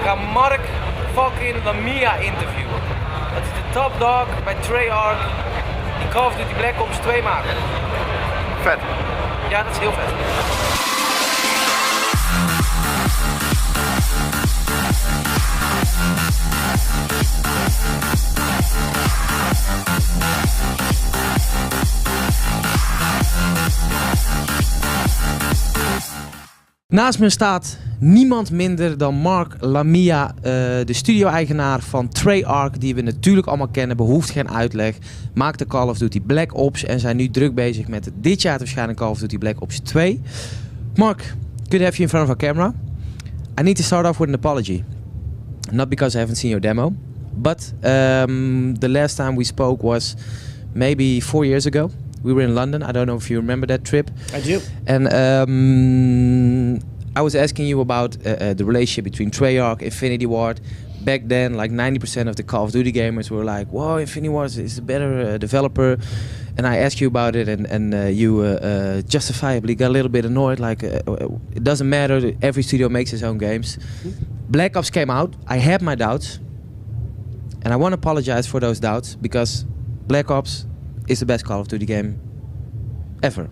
gaan Mark fucking Lamia interviewen. Dat is de top dog bij Treyarch. Die Call of Duty Black Ops 2 maken. Vet. Ja, dat is heel vet. Naast me staat niemand minder dan Mark Lamia, de studio-eigenaar van Treyarch, die we natuurlijk allemaal kennen, behoeft geen uitleg. Maakt de Call of Duty Black Ops en zijn nu druk bezig met dit jaar te verschijnen Call of Duty Black Ops 2. Mark, good to have you in front of our camera. I need to start off with an apology. Not because I haven't seen your demo, but the last time we spoke was maybe 4 years ago. We were in London. I don't know if you remember that trip. I do. And I was asking you about the relationship between Treyarch, Infinity Ward. Back then, like 90% of the Call of Duty gamers were like, "Wow, Infinity Ward is the better developer." And I asked you about it, and you justifiably got a little bit annoyed. Like, it doesn't matter. Every studio makes its own games. Black Ops came out. I had my doubts, and I want to apologize for those doubts because Black Ops is the best Call of Duty game ever.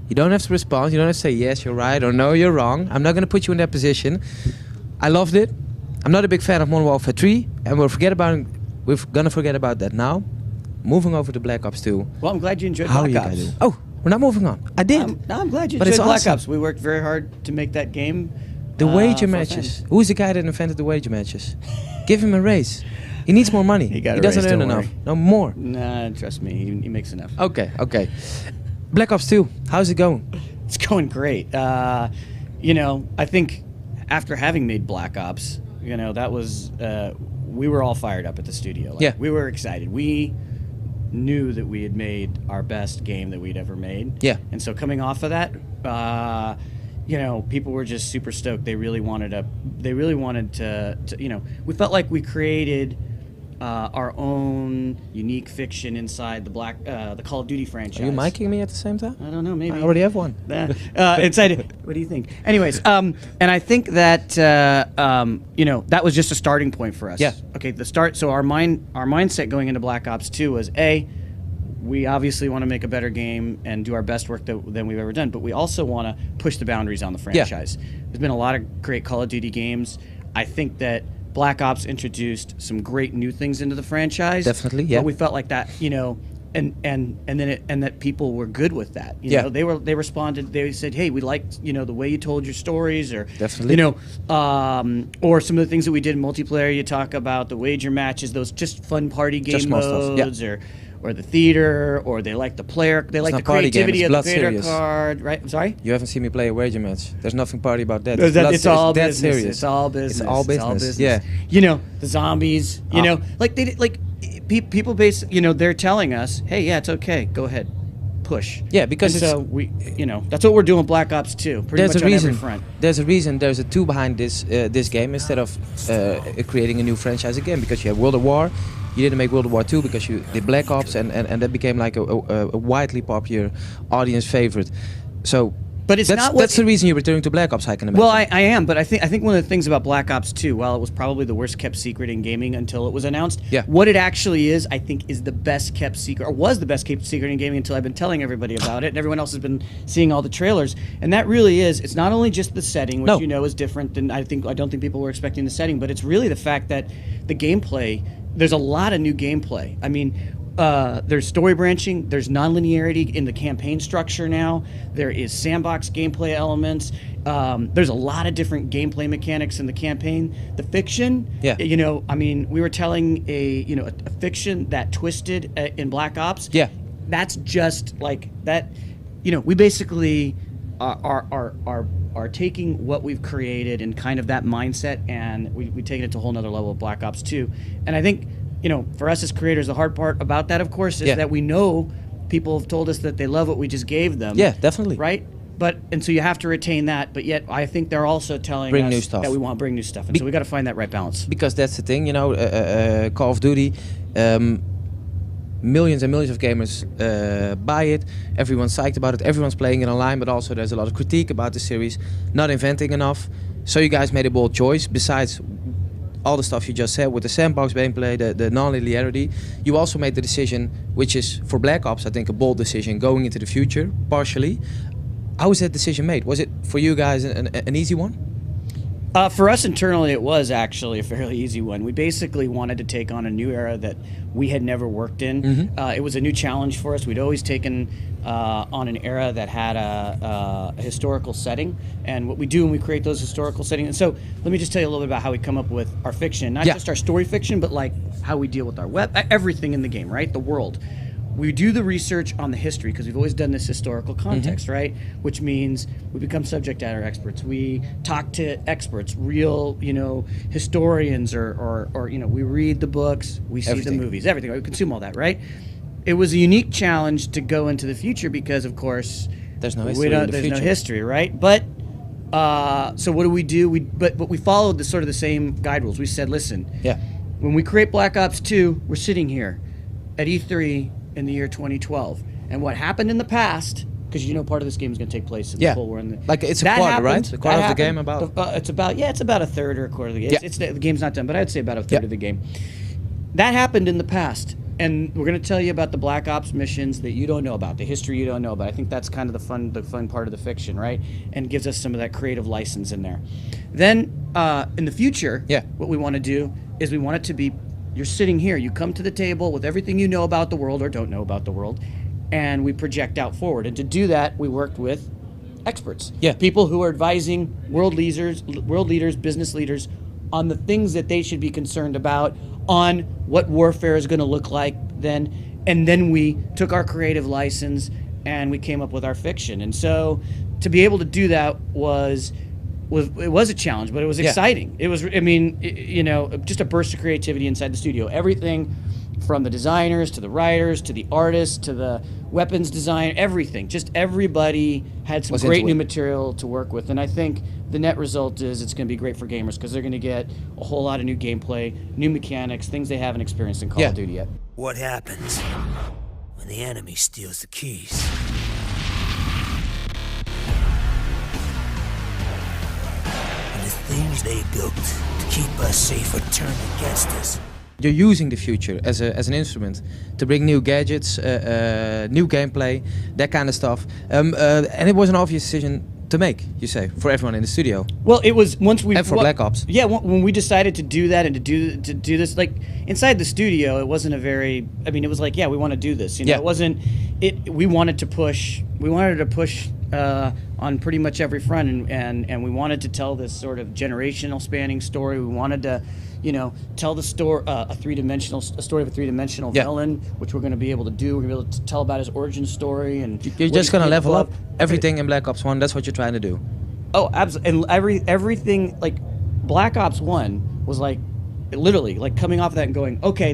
You don't have to respond. You don't have to say yes, you're right, or no, you're wrong. I'm not going to put you in that position. I loved it. I'm not a big fan of Modern Warfare 3, and we're gonna forget about that now. Moving over to Black Ops 2. Well, I'm glad you enjoyed How Black are you Ops. guys doing? Oh, we're not moving on. I did. No, I'm glad you But enjoyed it's Black awesome. Ops. We worked very hard to make that game. The wager for matches. fans. Who's the guy that invented the wager matches? Give him a raise. He needs more money. He got a doesn't raise, earn don't enough. worry. No more. Nah, trust me, he makes enough. Okay. Black Ops 2. How's it going? It's going great. I think after having made Black Ops, that was we were all fired up at the studio. Yeah. We were excited. We knew that we had made our best game that we'd ever made. Yeah. And so coming off of that, people were just super stoked. They really wanted to we felt like we created our own unique fiction inside the Call of Duty franchise. Are you miking me at the same time? I don't know, maybe. I already have one. Inside. What do you think? Anyways, and I think that that was just a starting point for us. Yeah. Okay. So our mindset going into Black Ops 2 was we obviously want to make a better game and do our best work than we've ever done, but we also want to push the boundaries on the franchise. There's been a lot of great Call of Duty games. I think that Black Ops introduced some great new things into the franchise. Definitely, yeah. But we felt like that, and that people were good with that. You know, they responded. They said, "Hey, we liked the way you told your stories," or Definitely. or some of the things that we did in multiplayer. You talk about the wager matches, those just fun party game Just small stuff, modes, or the theater, or they like the player, they like the party game, creativity it's of the blood theater serious. card. Right? I'm sorry. You haven't seen me play a wager match. There's nothing party about that. It's all dead business. serious. It's all business. It's all business. Yeah. The zombies. Like they did, like people they're telling us, hey, yeah, it's okay. Go ahead, push. Yeah, because and it's, so we, that's what we're doing with Black Ops 2. Pretty there's much a on reason. every front. There's a reason. There's a 2 behind this game instead of creating a new franchise again. Because you have World of War. You didn't make World War 2 because you did Black Ops, and that became like a widely popular audience favorite. So, but it's that's the reason you're returning to Black Ops, I can imagine. Well, I am, but I think one of the things about Black Ops 2, while it was probably the worst kept secret in gaming until it was announced, what it actually is, I think, is the best kept secret, or was the best kept secret in gaming until I've been telling everybody about it, and everyone else has been seeing all the trailers. And that really is, it's not only just the setting, which is different than I don't think people were expecting the setting, but it's really the fact that the gameplay, there's a lot of new gameplay. I mean, there's story branching, there's non-linearity in the campaign structure now, there is sandbox gameplay elements, there's a lot of different gameplay mechanics in the campaign. The fiction, we were telling a fiction that twisted in Black Ops. Yeah. That's just like that, we basically are taking what we've created and kind of that mindset, and we take it to a whole nother level of Black Ops 2. And I think, for us as creators, the hard part about that, of course, is that we know people have told us that they love what we just gave them. Yeah, definitely. Right? And so you have to retain that, but yet I think they're also telling Bring us new stuff. that we want to bring new stuff. And so we got to find that right balance. Because that's the thing, Call of Duty, millions and millions of gamers buy it. Everyone's psyched about it. Everyone's playing it online, but also there's a lot of critique about the series, not inventing enough. So you guys made a bold choice. Besides all the stuff you just said with the sandbox gameplay, the non-linearity, you also made the decision, which is for Black Ops, I think, a bold decision going into the future, partially. How was that decision made? Was it for you guys an easy one? For us internally, it was actually a fairly easy one. We basically wanted to take on a new era that we had never worked in. It was a new challenge for us. We'd always taken on an era that had a historical setting, and what we do when we create those historical settings. And so let me just tell you a little bit about how we come up with our fiction, not just our story fiction, but like how we deal with our web, everything in the game, right? The world. We do the research on the history because we've always done this historical context, right? Which means we become subject matter experts. We talk to experts, real, historians, or we read the books, we see the movies, everything. We consume all that, right? It was a unique challenge to go into the future because, of course, there's no history. There's no history, right? But so what do? But we followed the same guide rules. We said, listen, when we create Black Ops 2, we're sitting here at E3 in the year 2012, and what happened in the past, because part of this game is going to take place in the full war. Like it's a quarter, right? A quarter of the game about. It's about a third or a quarter of the game. The game's not done, but I'd say about a third of the game. That happened in the past, and we're going to tell you about the Black Ops missions that you don't know about, the history you don't know about. I think that's kind of the fun part of the fiction, right? And gives us some of that creative license in there. Then in the future, what we want to do is we want it to be. You're sitting here, you come to the table with everything you know about the world or don't know about the world, and we project out forward. And to do that, we worked with experts. People who are advising world leaders, business leaders on the things that they should be concerned about, on what warfare is going to look like then. And then we took our creative license and we came up with our fiction. And so to be able to do that was a challenge, but it was exciting. It was, just a burst of creativity inside the studio. Everything from the designers to the writers to the artists to the weapons design, everything. Just everybody had some great new material to work with. And I think the net result is it's going to be great for gamers because they're going to get a whole lot of new gameplay, new mechanics, things they haven't experienced in Call of Duty yet. What happens when the enemy steals the keys? Things they built to keep us safe are turned against us. You're using the future as an instrument to bring new gadgets, new gameplay, that kind of stuff. And it was an obvious decision to make, you say, for everyone in the studio. Well, it was once we... And for Black Ops. Yeah, when we decided to do that and to do this, like, inside the studio, it wasn't a very... it was like, we want to do this. It wasn't... We wanted to push on pretty much every front, and we wanted to tell this sort of generational spanning story. We wanted to, tell the story, a story of a three-dimensional villain, which we're going to be able to do. We're going to be able to tell about his origin story, and you're just going to level up everything in Black Ops 1. That's what you're trying to do. Oh, absolutely. And everything, like Black Ops 1 was like literally like coming off of that and going, okay,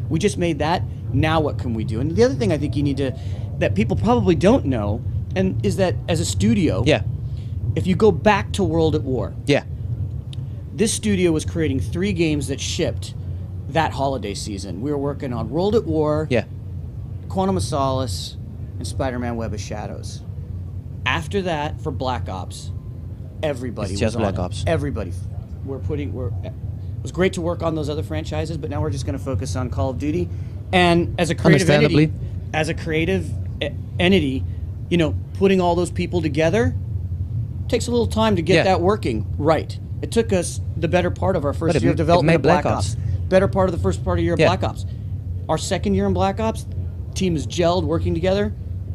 we just made that. Now what can we do? And the other thing I think you need to, that people probably don't know, and is that as a studio, if you go back to World at War, this studio was creating 3 games that shipped that holiday season. We were working on World at War, Quantum of Solace, and Spider-Man Web of Shadows. After that, for Black Ops, everybody was on Black it. Ops. Everybody. It was great to work on those other franchises, but now we're just going to focus on Call of Duty. And as a creative entity, putting all those people together takes a little time to get that working right. It took us the better part of our first year of development of Black Ops. Better part of the first part of year of Black Ops. Our second year in Black Ops, team is gelled, working together.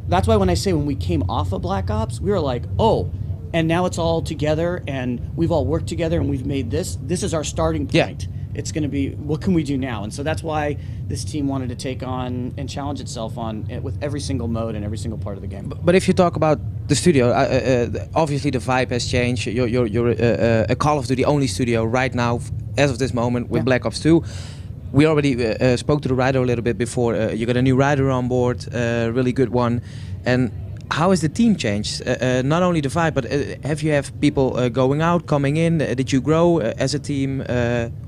That's why when I say when we came off of Black Ops, we were like, oh, and now it's all together, and we've all worked together, and we've made this. This is our starting point. It's going to be, what can we do now? And so that's why this team wanted to take on and challenge itself on with every single mode and every single part of the game. But if you talk about the studio, obviously the vibe has changed. You're a Call of Duty only studio right now, as of this moment, with Black Ops 2. We already spoke to the writer a little bit before. You got a new writer on board, really good one. And how has the team changed? Not only the vibe, but have you people going out, coming in? Did you grow as a team?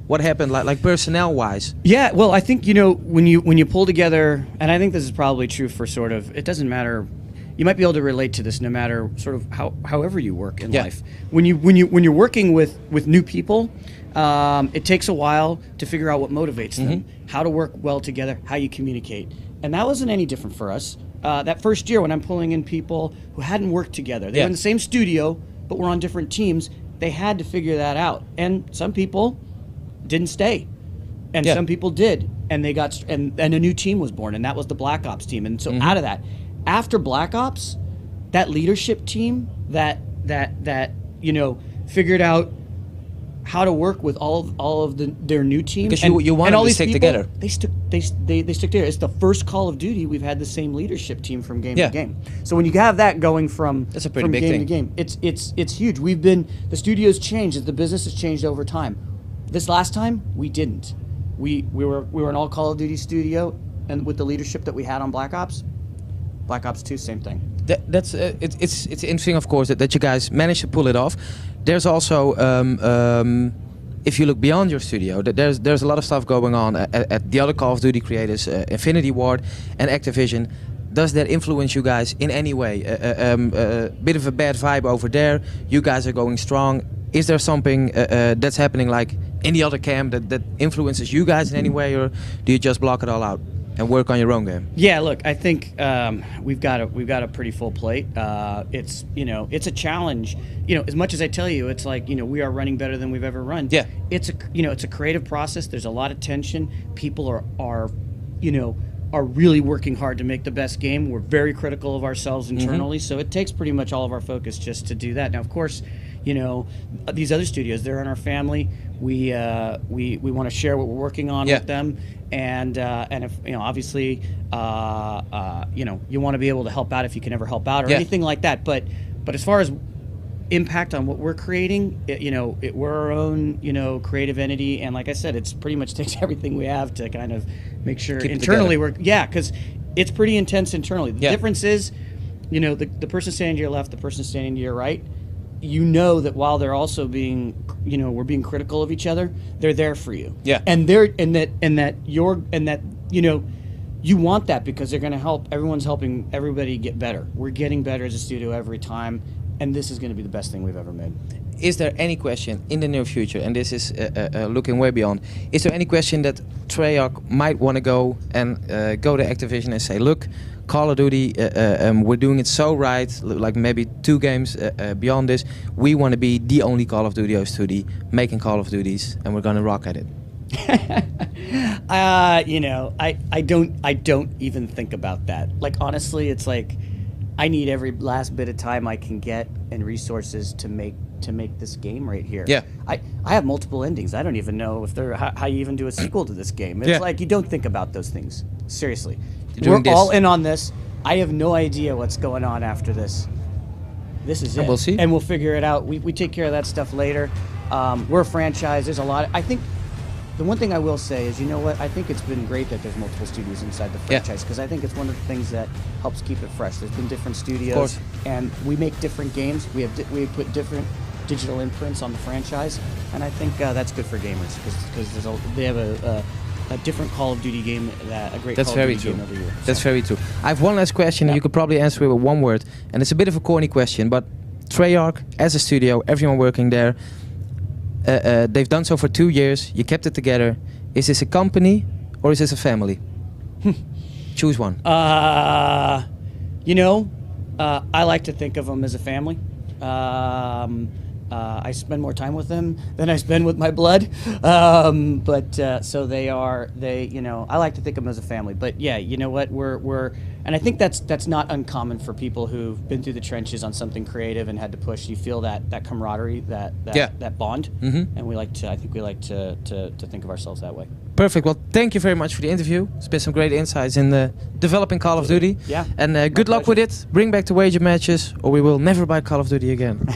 What happened, like personnel-wise? Yeah, well, I think when you pull together, and I think this is probably true for sort of, it doesn't matter. you might be able to relate to this no matter sort of however you work in Yeah. life. When you're working with new people, it takes a while to figure out what motivates them, how to work well together, how you communicate. And that wasn't any different for us. That first year when I'm pulling in people who hadn't worked together, they were in the same studio, but were on different teams, they had to figure that out. And some people didn't stay. And some people did. And they got and a new team was born, and that was the Black Ops team. And so out of that, after Black Ops, that leadership team that figured out how to work with all of their new team. Because you want all them to these stick people, together. They stick together. It's the first Call of Duty we've had the same leadership team from game to game. So when you have that going from That's a pretty from big game thing. to game, it's huge. The studio's changed, the business has changed over time. This last time we didn't. We were an all Call of Duty studio, and with the leadership that we had on Black Ops 2, same thing. It's interesting, of course, that you guys managed to pull it off. There's also, if you look beyond your studio, there's a lot of stuff going on at the other Call of Duty creators, Infinity Ward and Activision. Does that influence you guys in any way? Bit of a bad vibe over there. You guys are going strong. Is there something that's happening like in the other camp that influences you guys in any way, or do you just block it all out and work on your own game? Yeah, look, I think we've got a pretty full plate. It's a challenge. As much as I tell you, it's like we are running better than we've ever run. Yeah. It's a creative process. There's a lot of tension. People are really working hard to make the best game. We're very critical of ourselves internally, so it takes pretty much all of our focus just to do that. Now, of course, these other studios, they're in our family. We want to share what we're working on with them, and if obviously you want to be able to help out if you can ever help out or anything like that. But as far as impact on what we're creating, we're our own creative entity, and like I said, it's pretty much takes everything we have to kind of make sure Keep it internally together. because it's pretty intense internally. The difference is, the person standing to your left, the person standing to your right. That while they're also being, we're being critical of each other, they're there for you. Yeah. And you want that because they're going to help. Everyone's helping everybody get better. We're getting better as a studio every time, and this is going to be the best thing we've ever made. Is there any question in the near future, and this is looking way beyond, is there any question that Treyarch might want to go to Activision and say, look, Call of Duty, we're doing it so right, like maybe 2 games beyond this, we want to be the only Call of Duty studio making Call of Duties, and we're going to rock at it? I don't even think about that. Like, honestly, it's like I need every last bit of time I can get and resources to make this game right here. Yeah. I have multiple endings. I don't even know if how you even do a sequel to this game. It's like you don't think about those things. Seriously. We're all in on this. I have no idea what's going on after this. This is it. We'll see. And we'll figure it out. We take care of that stuff later. We're a franchise. There's a lot. I think the one thing I will say is, I think it's been great that there's multiple studios inside the franchise, because I think it's one of the things that helps keep it fresh. There's been different studios, and we make different games. We put different digital imprints on the franchise, and I think that's good for gamers because they have a different Call of Duty game, a great That's Call of very Duty true. game every year. That's very true. I have one last question, and you could probably answer it with one word, and it's a bit of a corny question, but Treyarch, as a studio, everyone working there, they've done so for 2 years. You kept it together. Is this a company or is this a family? Choose one. I like to think of them as a family. I spend more time with them than I spend with my blood. So I like to think of them as a family. But yeah, you know what? And I think that's not uncommon for people who've been through the trenches on something creative and had to push. You feel that camaraderie, that bond, and I think we like to think of ourselves that way. Perfect. Well, thank you very much for the interview. It's been some great insights in developing Call of Duty. Yeah. And good luck with it. Bring back the wager matches, or we will never buy Call of Duty again.